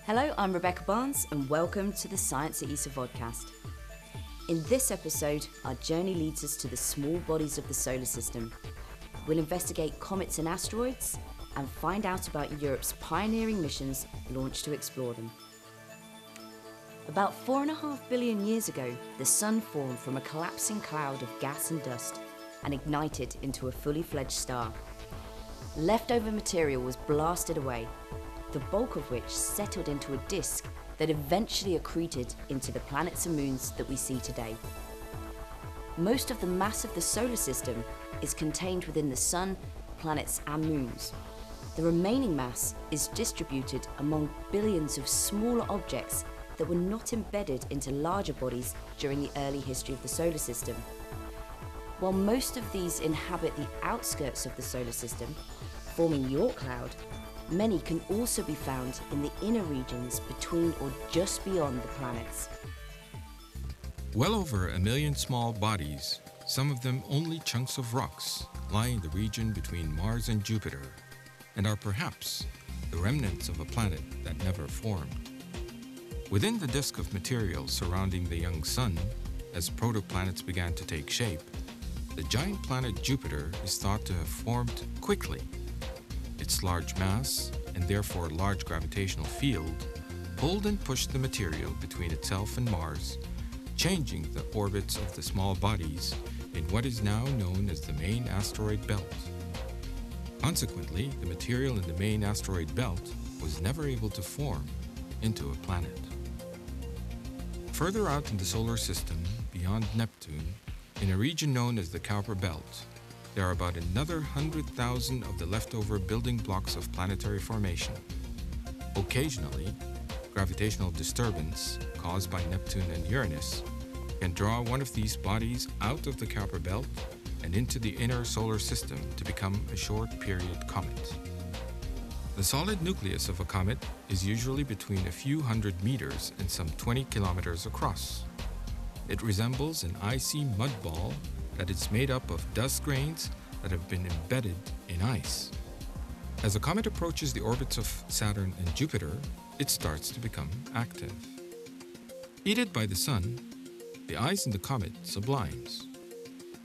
Hello, I'm Rebecca Barnes and welcome to the Science ESA vodcast. In this episode, our journey leads us to the small bodies of the solar system. We'll investigate comets and asteroids and find out about Europe's pioneering missions launched to explore them. About 4.5 billion years ago, the Sun formed from a collapsing cloud of gas and dust and ignited into a fully fledged star. Leftover material was blasted away, the bulk of which settled into a disk that eventually accreted into the planets and moons that we see today. Most of the mass of the solar system is contained within the Sun, planets and moons. The remaining mass is distributed among billions of smaller objects that were not embedded into larger bodies during the early history of the solar system. While most of these inhabit the outskirts of the solar system, forming the Oort cloud, many can also be found in the inner regions between or just beyond the planets. Well over 1 million small bodies, some of them only chunks of rocks, lie in the region between Mars and Jupiter, and are perhaps the remnants of a planet that never formed. Within the disk of material surrounding the young Sun, as protoplanets began to take shape, the giant planet Jupiter is thought to have formed quickly. Its large mass, and therefore large gravitational field, pulled and pushed the material between itself and Mars, changing the orbits of the small bodies in what is now known as the main asteroid belt. Consequently, the material in the main asteroid belt was never able to form into a planet. Further out in the solar system, beyond Neptune, in a region known as the Kuiper Belt, there are about another 100,000 of the leftover building blocks of planetary formation. Occasionally, gravitational disturbance caused by Neptune and Uranus can draw one of these bodies out of the Kuiper Belt and into the inner solar system to become a short-period comet. The solid nucleus of a comet is usually between a few hundred meters and some 20 kilometers across. It resembles an icy mud ball that is made up of dust grains that have been embedded in ice. As a comet approaches the orbits of Saturn and Jupiter, it starts to become active. Heated by the Sun, the ice in the comet sublimes.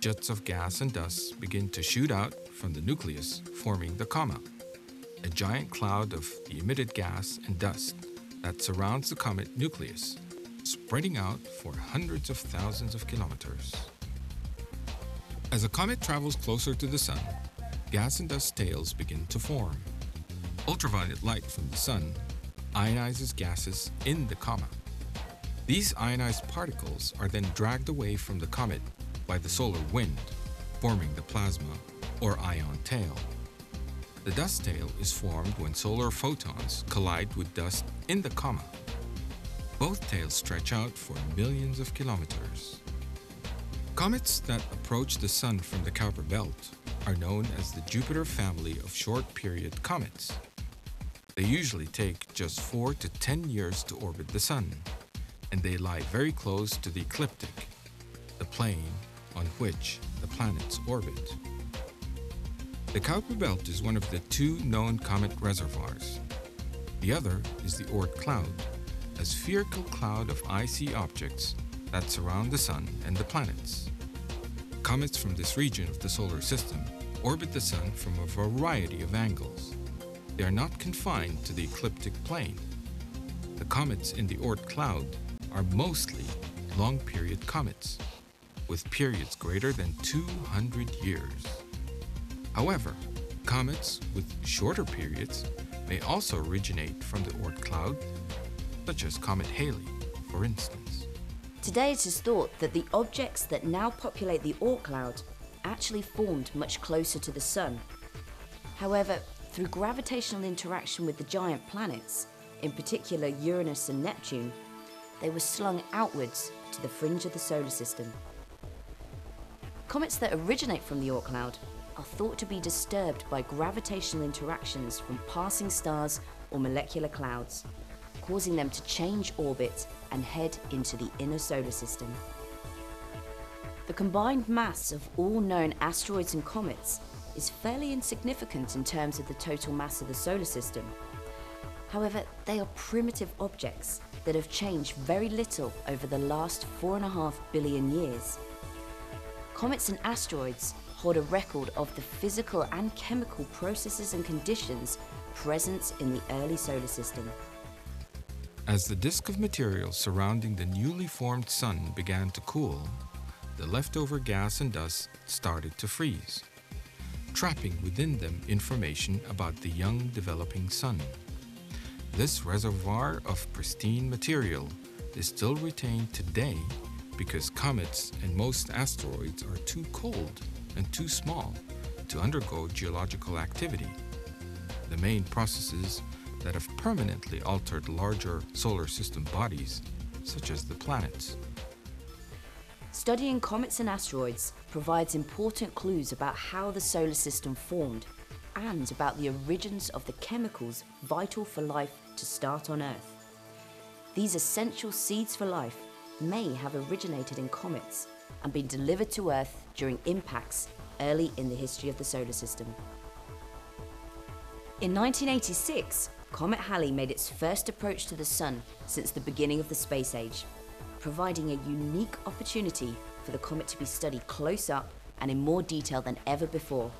Jets of gas and dust begin to shoot out from the nucleus, forming the coma, a giant cloud of the emitted gas and dust that surrounds the comet nucleus, spreading out for hundreds of thousands of kilometers. As a comet travels closer to the Sun, gas and dust tails begin to form. Ultraviolet light from the Sun ionizes gases in the coma. These ionized particles are then dragged away from the comet by the solar wind, forming the plasma or ion tail. The dust tail is formed when solar photons collide with dust in the coma. Both tails stretch out for millions of kilometers. Comets that approach the Sun from the Kuiper Belt are known as the Jupiter family of short-period comets. They usually take just 4 to 10 years to orbit the Sun, and they lie very close to the ecliptic, the plane on which the planets orbit. The Kuiper Belt is one of the 2 known comet reservoirs. The other is the Oort cloud, a spherical cloud of icy objects that surround the Sun and the planets. Comets from this region of the solar system orbit the Sun from a variety of angles. They are not confined to the ecliptic plane. The comets in the Oort cloud are mostly long-period comets, with periods greater than 200 years. However, comets with shorter periods may also originate from the Oort cloud, such as Comet Halley, for instance. Today it is thought that the objects that now populate the Oort cloud actually formed much closer to the Sun. However, through gravitational interaction with the giant planets, in particular Uranus and Neptune, they were slung outwards to the fringe of the solar system. Comets that originate from the Oort cloud are thought to be disturbed by gravitational interactions from passing stars or molecular clouds, causing them to change orbit and head into the inner solar system. The combined mass of all known asteroids and comets is fairly insignificant in terms of the total mass of the solar system. However, they are primitive objects that have changed very little over the last 4.5 billion years. Comets and asteroids hold a record of the physical and chemical processes and conditions present in the early solar system. As the disk of material surrounding the newly formed sun began to cool, the leftover gas and dust started to freeze, trapping within them information about the young developing sun. This reservoir of pristine material is still retained today because comets and most asteroids are too cold and too small to undergo geological activity, the main processes that have permanently altered larger solar system bodies, such as the planets. Studying comets and asteroids provides important clues about how the solar system formed and about the origins of the chemicals vital for life to start on Earth. These essential seeds for life may have originated in comets and been delivered to Earth during impacts early in the history of the solar system. In 1986, Comet Halley made its first approach to the Sun since the beginning of the space age, providing a unique opportunity for the comet to be studied close up and in more detail than ever before.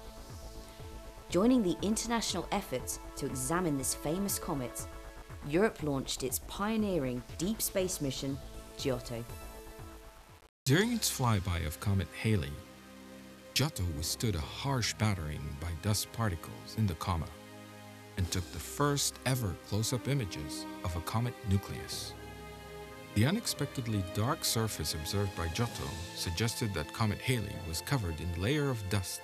Joining the international effort to examine this famous comet, Europe launched its pioneering deep space mission, Giotto. During its flyby of Comet Halley, Giotto withstood a harsh battering by dust particles in the coma and took the first ever close-up images of a comet nucleus. The unexpectedly dark surface observed by Giotto suggested that Comet Halley was covered in a layer of dust.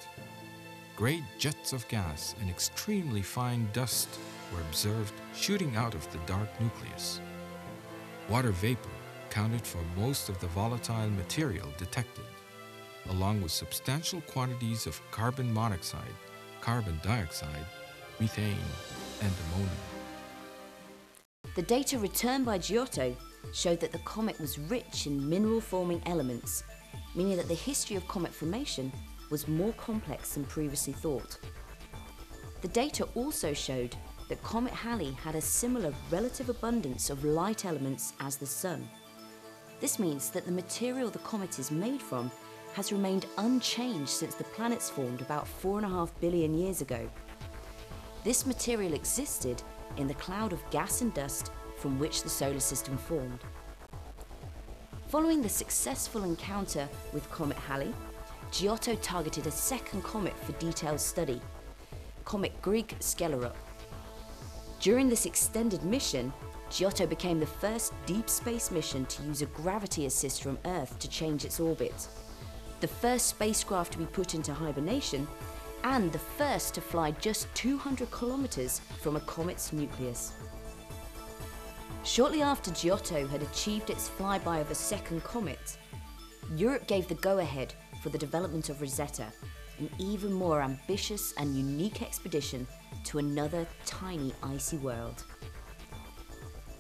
Great jets of gas and extremely fine dust were observed shooting out of the dark nucleus. Water vapor accounted for most of the volatile material detected, along with substantial quantities of carbon monoxide, carbon dioxide, methane, and ammonia. The data returned by Giotto showed that the comet was rich in mineral-forming elements, meaning that the history of comet formation was more complex than previously thought. The data also showed that Comet Halley had a similar relative abundance of light elements as the Sun. This means that the material the comet is made from has remained unchanged since the planets formed about 4.5 billion years ago. This material existed in the cloud of gas and dust from which the solar system formed. Following the successful encounter with Comet Halley, Giotto targeted a second comet for detailed study, Comet Grigg-Skellerup. During this extended mission, Giotto became the first deep space mission to use a gravity assist from Earth to change its orbit, the first spacecraft to be put into hibernation, and the first to fly just 200 kilometers from a comet's nucleus. Shortly after Giotto had achieved its flyby of a second comet, Europe gave the go-ahead for the development of Rosetta, an even more ambitious and unique expedition to another tiny icy world.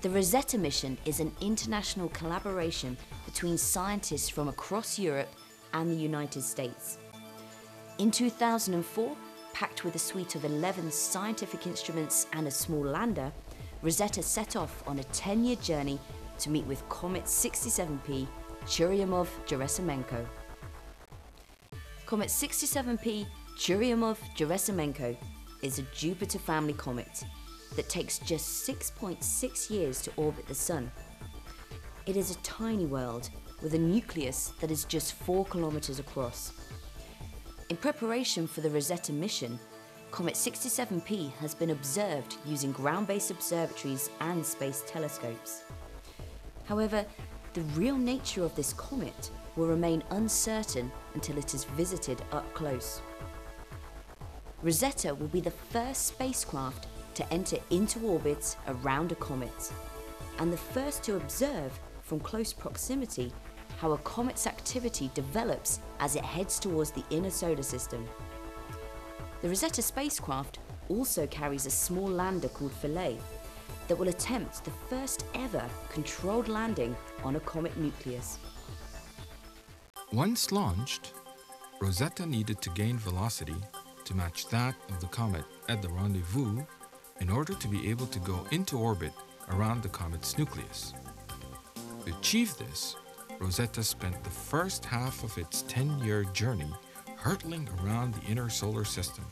The Rosetta mission is an international collaboration between scientists from across Europe and the United States. In 2004, packed with a suite of 11 scientific instruments and a small lander, Rosetta set off on a 10-year journey to meet with Comet 67P Churyumov-Gerasimenko. Comet 67P Churyumov-Gerasimenko is a Jupiter family comet that takes just 6.6 years to orbit the Sun. It is a tiny world with a nucleus that is just 4 kilometers across. In preparation for the Rosetta mission, Comet 67P has been observed using ground-based observatories and space telescopes. However, the real nature of this comet will remain uncertain until it is visited up close. Rosetta will be the first spacecraft to enter into orbit around a comet, and the first to observe from close proximity how a comet's activity develops as it heads towards the inner solar system. The Rosetta spacecraft also carries a small lander called Philae that will attempt the first ever controlled landing on a comet nucleus. Once launched, Rosetta needed to gain velocity to match that of the comet at the rendezvous in order to be able to go into orbit around the comet's nucleus. To achieve this, Rosetta spent the first half of its 10-year journey hurtling around the inner solar system.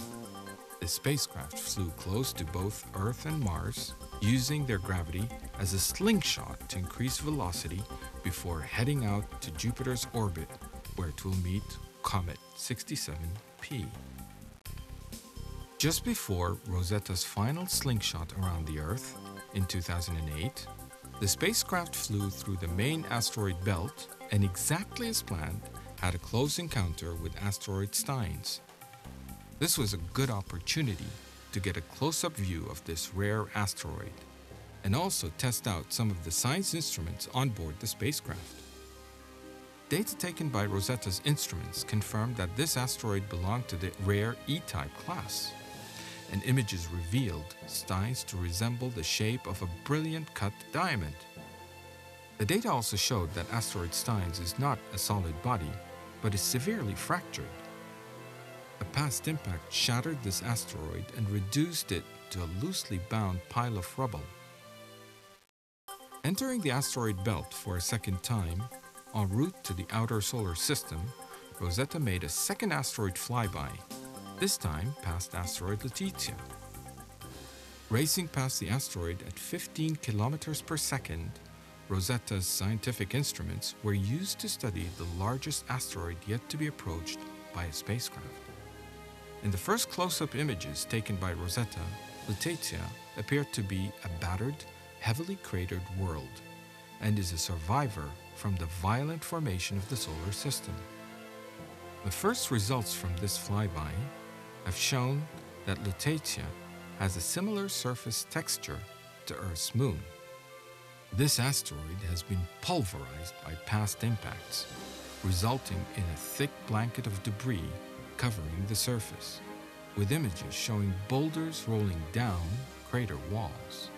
The spacecraft flew close to both Earth and Mars, using their gravity as a slingshot to increase velocity before heading out to Jupiter's orbit, where it will meet Comet 67P. Just before Rosetta's final slingshot around the Earth in 2008, the spacecraft flew through the main asteroid belt and, exactly as planned, had a close encounter with asteroid Steins. This was a good opportunity to get a close-up view of this rare asteroid and also test out some of the science instruments on board the spacecraft. Data taken by Rosetta's instruments confirmed that this asteroid belonged to the rare E-type class, and images revealed Steins to resemble the shape of a brilliant cut diamond. The data also showed that asteroid Steins is not a solid body, but is severely fractured. A past impact shattered this asteroid and reduced it to a loosely bound pile of rubble. Entering the asteroid belt for a second time, en route to the outer solar system, Rosetta made a second asteroid flyby, this time past asteroid Laetitia. Racing past the asteroid at 15 kilometers per second, Rosetta's scientific instruments were used to study the largest asteroid yet to be approached by a spacecraft. In the first close-up images taken by Rosetta, Laetitia appeared to be a battered, heavily cratered world, and is a survivor from the violent formation of the solar system. The first results from this flyby have shown that Laetitia has a similar surface texture to Earth's moon. This asteroid has been pulverized by past impacts, resulting in a thick blanket of debris covering the surface, with images showing boulders rolling down crater walls.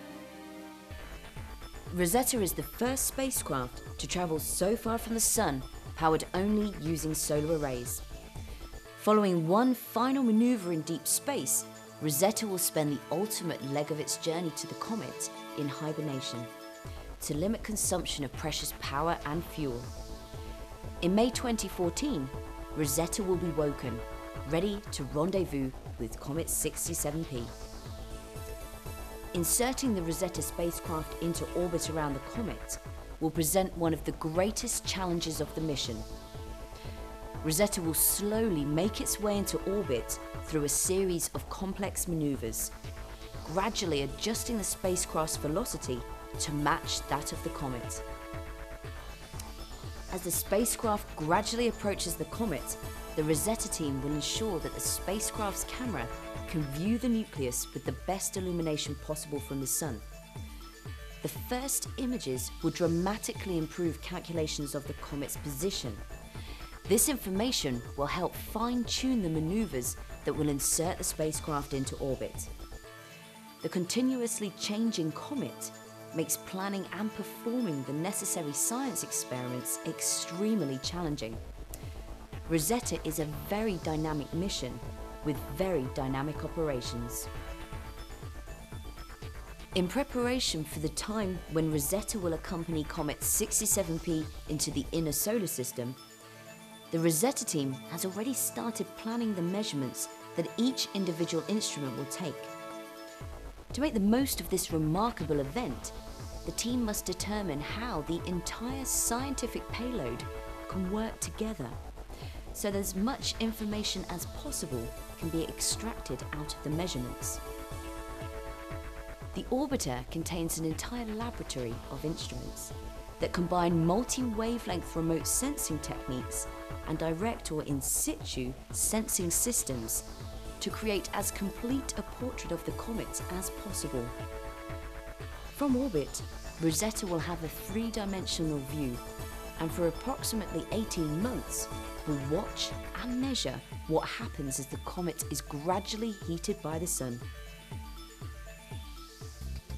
Rosetta is the first spacecraft to travel so far from the Sun, powered only using solar arrays. Following one final maneuver in deep space, Rosetta will spend the ultimate leg of its journey to the comet in hibernation, to limit consumption of precious power and fuel. In May 2014, Rosetta will be woken, ready to rendezvous with Comet 67P. Inserting the Rosetta spacecraft into orbit around the comet will present one of the greatest challenges of the mission. Rosetta will slowly make its way into orbit through a series of complex maneuvers, gradually adjusting the spacecraft's velocity to match that of the comet. As the spacecraft gradually approaches the comet, the Rosetta team will ensure that the spacecraft's camera can view the nucleus with the best illumination possible from the Sun. The first images will dramatically improve calculations of the comet's position. This information will help fine-tune the maneuvers that will insert the spacecraft into orbit. The continuously changing comet makes planning and performing the necessary science experiments extremely challenging. Rosetta is a very dynamic mission with very dynamic operations. In preparation for the time when Rosetta will accompany Comet 67P into the inner solar system, the Rosetta team has already started planning the measurements that each individual instrument will take. To make the most of this remarkable event, the team must determine how the entire scientific payload can work together, so that as much information as possible can be extracted out of the measurements. The orbiter contains an entire laboratory of instruments that combine multi-wavelength remote sensing techniques and direct or in situ sensing systems to create as complete a portrait of the comet as possible. From orbit, Rosetta will have a three-dimensional view, and for approximately 18 months will watch and measure what happens as the comet is gradually heated by the Sun.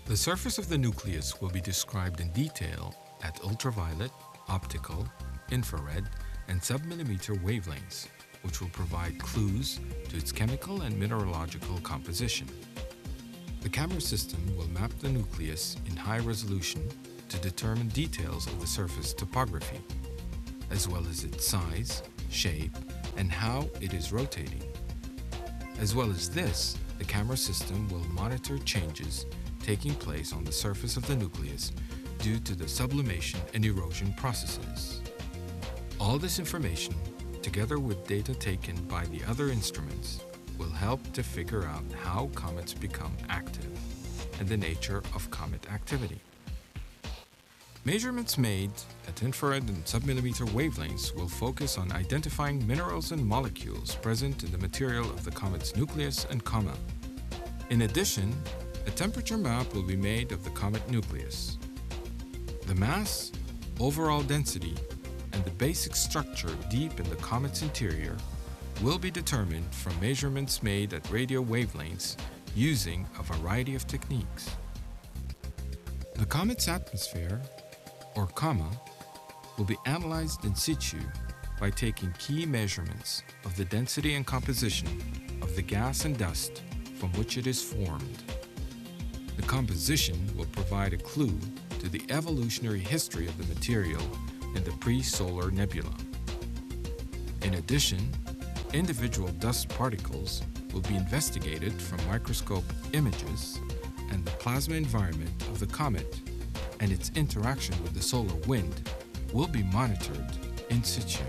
The surface of the nucleus will be described in detail at ultraviolet, optical, infrared, and submillimeter wavelengths, which will provide clues to its chemical and mineralogical composition. The camera system will map the nucleus in high resolution to determine details of the surface topography, as well as its size, shape, and how it is rotating. As well as this, the camera system will monitor changes taking place on the surface of the nucleus due to the sublimation and erosion processes. All this information, together with data taken by the other instruments, will help to figure out how comets become active and the nature of comet activity. Measurements made at infrared and submillimeter wavelengths will focus on identifying minerals and molecules present in the material of the comet's nucleus and coma. In addition, a temperature map will be made of the comet nucleus. The mass, overall density, and the basic structure deep in the comet's interior will be determined from measurements made at radio wavelengths using a variety of techniques. The comet's atmosphere, or coma, will be analyzed in situ by taking key measurements of the density and composition of the gas and dust from which it is formed. The composition will provide a clue to the evolutionary history of the material in the pre-solar nebula. In addition, individual dust particles will be investigated from microscope images, and the plasma environment of the comet and its interaction with the solar wind will be monitored in situ.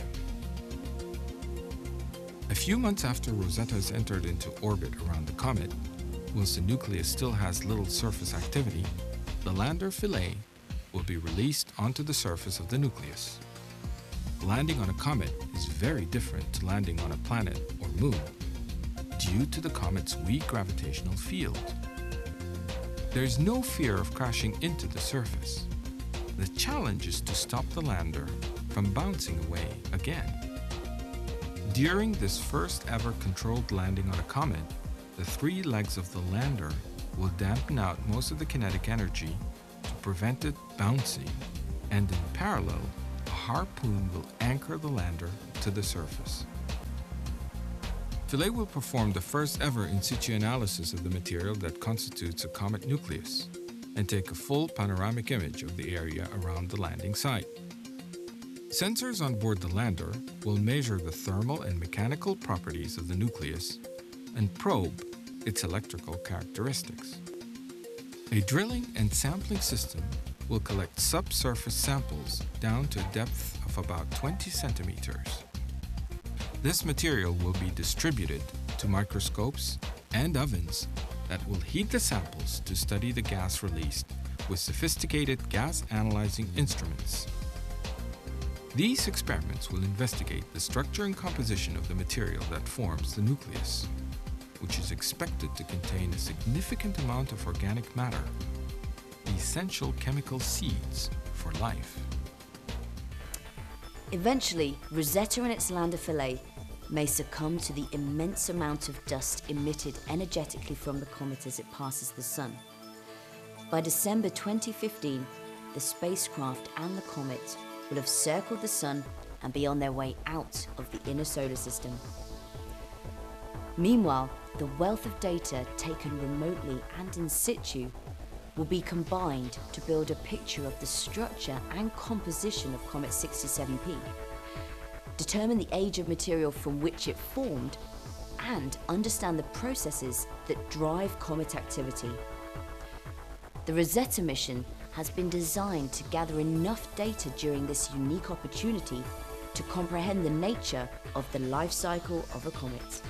A few months after Rosetta has entered into orbit around the comet, whilst the nucleus still has little surface activity, the lander Philae will be released onto the surface of the nucleus. Landing on a comet is very different to landing on a planet or moon due to the comet's weak gravitational field. There is no fear of crashing into the surface. The challenge is to stop the lander from bouncing away again. During this first ever controlled landing on a comet, the three legs of the lander will dampen out most of the kinetic energy to prevent it bouncing, and in parallel, a harpoon will anchor the lander to the surface. Philae will perform the first ever in situ analysis of the material that constitutes a comet nucleus and take a full panoramic image of the area around the landing site. Sensors on board the lander will measure the thermal and mechanical properties of the nucleus and probe its electrical characteristics. A drilling and sampling system will collect subsurface samples down to a depth of about 20 centimeters. This material will be distributed to microscopes and ovens that will heat the samples to study the gas released with sophisticated gas analyzing instruments. These experiments will investigate the structure and composition of the material that forms the nucleus, which is expected to contain a significant amount of organic matter, the essential chemical seeds for life. Eventually, Rosetta and its lander Philae may succumb to the immense amount of dust emitted energetically from the comet as it passes the Sun. By December 2015, the spacecraft and the comet will have circled the Sun and be on their way out of the inner solar system. Meanwhile, the wealth of data taken remotely and in situ will be combined to build a picture of the structure and composition of Comet 67P, determine the age of material from which it formed, and understand the processes that drive comet activity. The Rosetta mission has been designed to gather enough data during this unique opportunity to comprehend the nature of the life cycle of a comet.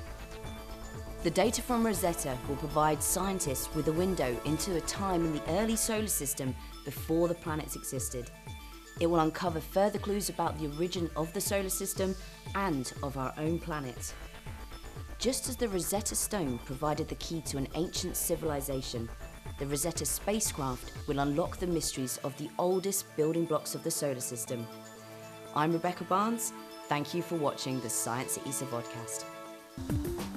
The data from Rosetta will provide scientists with a window into a time in the early solar system before the planets existed. It will uncover further clues about the origin of the solar system and of our own planet. Just as the Rosetta Stone provided the key to an ancient civilization, the Rosetta spacecraft will unlock the mysteries of the oldest building blocks of the solar system. I'm Rebecca Barnes. Thank you for watching the Science ESA vodcast.